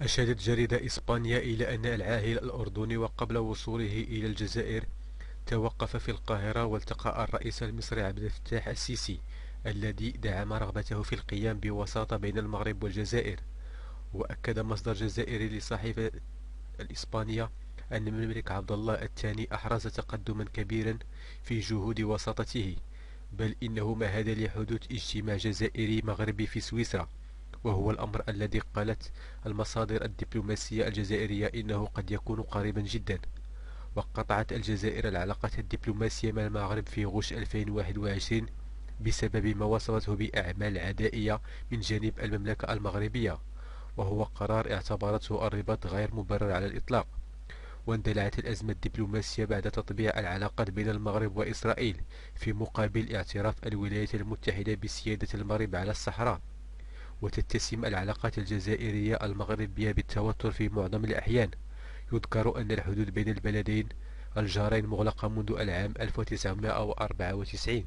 أشارت جريدة إسبانيا إلى أن العاهل الأردني وقبل وصوله إلى الجزائر توقف في القاهرة والتقى الرئيس المصري عبد الفتاح السيسي الذي دعم رغبته في القيام بوساطة بين المغرب والجزائر. وأكد مصدر جزائري لصحيفة الإسبانية أن الملك عبد الله الثاني أحرز تقدما كبيرا في جهود وساطته، بل إنه مهد لحدوث اجتماع جزائري مغربي في سويسرا، وهو الأمر الذي قالت المصادر الدبلوماسية الجزائرية إنه قد يكون قريبا جدا. وقطعت الجزائر العلاقات الدبلوماسية مع المغرب في غش 2021 بسبب ما وصفته بأعمال عدائية من جانب المملكة المغربية، وهو قرار اعتبرته الرباط غير مبرر على الإطلاق. واندلعت الأزمة الدبلوماسية بعد تطبيع العلاقات بين المغرب وإسرائيل في مقابل اعتراف الولايات المتحدة بسيادة المغرب على الصحراء. وتتسم العلاقات الجزائرية المغربية بالتوتر في معظم الأحيان. يذكر أن الحدود بين البلدين الجارين مغلقة منذ العام 1994.